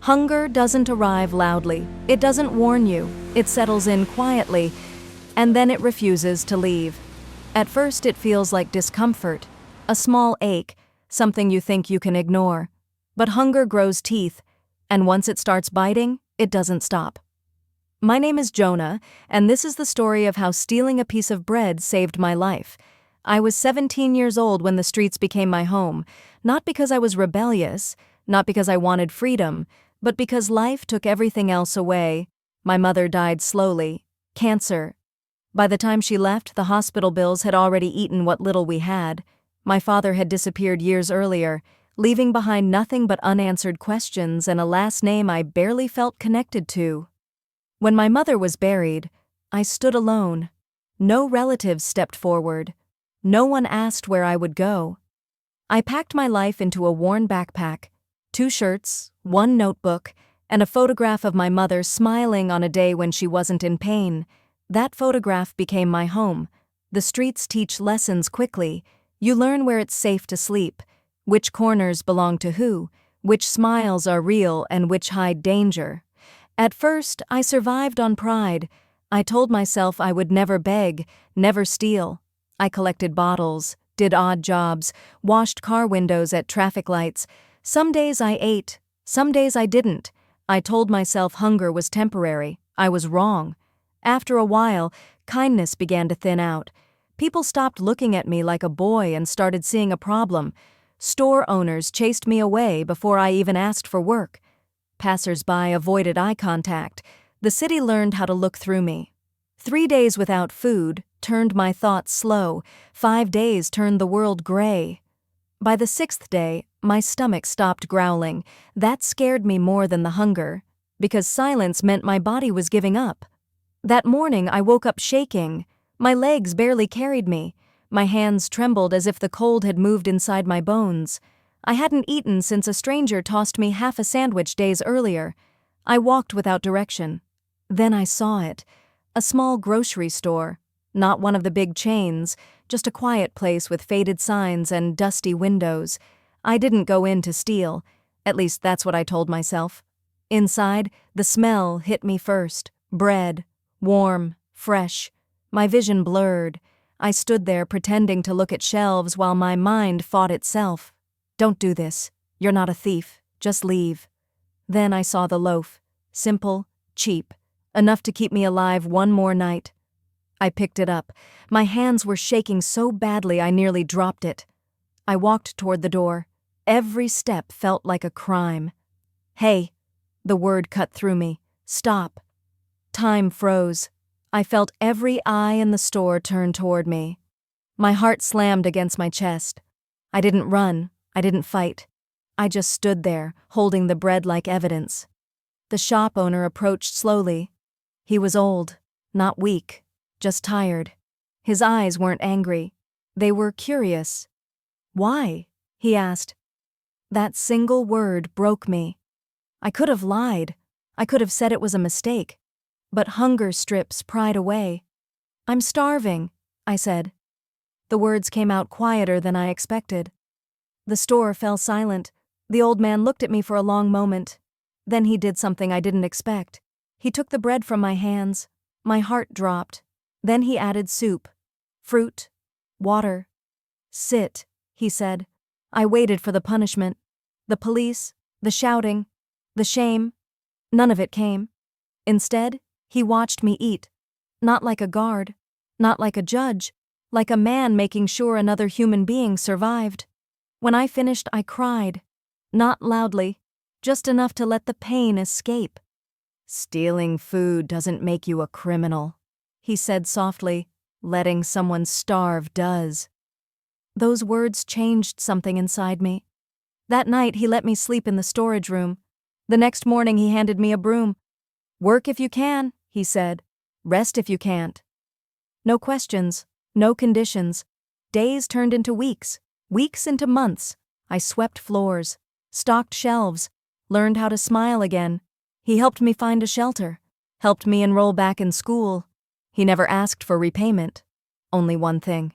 Hunger doesn't arrive loudly. It doesn't warn you. It settles in quietly, and then it refuses to leave. At first, it feels like discomfort, a small ache, something you think you can ignore. But hunger grows teeth, and once it starts biting, it doesn't stop. My name is Jonah, and this is the story of how stealing a piece of bread saved my life. I was 17 years old when the streets became my home, not because I was rebellious, not because I wanted freedom, but because life took everything else away. My mother died slowly, cancer. By the time she left, the hospital bills had already eaten what little we had. My father had disappeared years earlier, leaving behind nothing but unanswered questions and a last name I barely felt connected to. When my mother was buried, I stood alone. No relatives stepped forward. No one asked where I would go. I packed my life into a worn backpack, 2 shirts, 1 notebook, and a photograph of my mother smiling on a day when she wasn't in pain. That photograph became my home. The streets teach lessons quickly. You learn where it's safe to sleep, which corners belong to who, which smiles are real and which hide danger. At first, I survived on pride. I told myself I would never beg, never steal. I collected bottles, did odd jobs, washed car windows at traffic lights. Some days I ate, some days I didn't. I told myself hunger was temporary. I was wrong. After a while, kindness began to thin out. People stopped looking at me like a boy and started seeing a problem. Store owners chased me away before I even asked for work. Passers-by avoided eye contact. The city learned how to look through me. 3 days without food turned my thoughts slow. 5 days turned the world gray. By the 6th day, my stomach stopped growling. That scared me more than the hunger, because silence meant my body was giving up. That morning, I woke up shaking. My legs barely carried me. My hands trembled as if the cold had moved inside my bones. I hadn't eaten since a stranger tossed me half a sandwich days earlier. I walked without direction. Then I saw it. A small grocery store. Not one of the big chains, just a quiet place with faded signs and dusty windows. I didn't go in to steal. At least that's what I told myself. Inside, the smell hit me first. Bread. Warm. Fresh. My vision blurred. I stood there pretending to look at shelves while my mind fought itself. Don't do this. You're not a thief. Just leave. Then I saw the loaf. Simple, cheap. Enough to keep me alive one more night. I picked it up. My hands were shaking so badly I nearly dropped it. I walked toward the door. Every step felt like a crime. Hey! The word cut through me. Stop. Time froze. I felt every eye in the store turn toward me. My heart slammed against my chest. I didn't run. I didn't fight. I just stood there, holding the bread like evidence. The shop owner approached slowly. He was old, not weak, just tired. His eyes weren't angry. They were curious. Why? He asked. That single word broke me. I could have lied. I could have said it was a mistake. But hunger strips pride away. I'm starving, I said. The words came out quieter than I expected. The store fell silent. The old man looked at me for a long moment. Then he did something I didn't expect. He took the bread from my hands. My heart dropped. Then he added soup, fruit, water. Sit, he said. I waited for the punishment. The police, the shouting, the shame. None of it came. Instead, he watched me eat. Not like a guard, not like a judge, like a man making sure another human being survived. When I finished, I cried. Not loudly, just enough to let the pain escape. Stealing food doesn't make you a criminal, he said softly. Letting someone starve does. Those words changed something inside me. That night, he let me sleep in the storage room. The next morning, he handed me a broom. Work if you can, he said. Rest if you can't. No questions, no conditions. Days turned into weeks, weeks into months. I swept floors, stocked shelves, learned how to smile again. He helped me find a shelter, helped me enroll back in school. He never asked for repayment. Only one thing.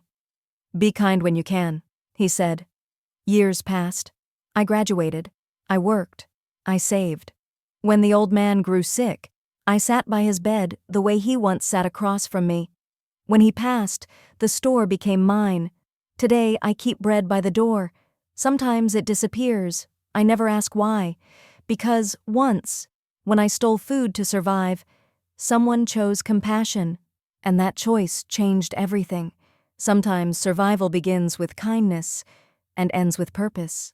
Be kind when you can, he said. Years passed. I graduated. I worked. I saved. When the old man grew sick, I sat by his bed the way he once sat across from me. When he passed, the store became mine. Today I keep bread by the door. Sometimes it disappears. I never ask why. Because once, when I stole food to survive, someone chose compassion, and that choice changed everything. Sometimes survival begins with kindness and ends with purpose.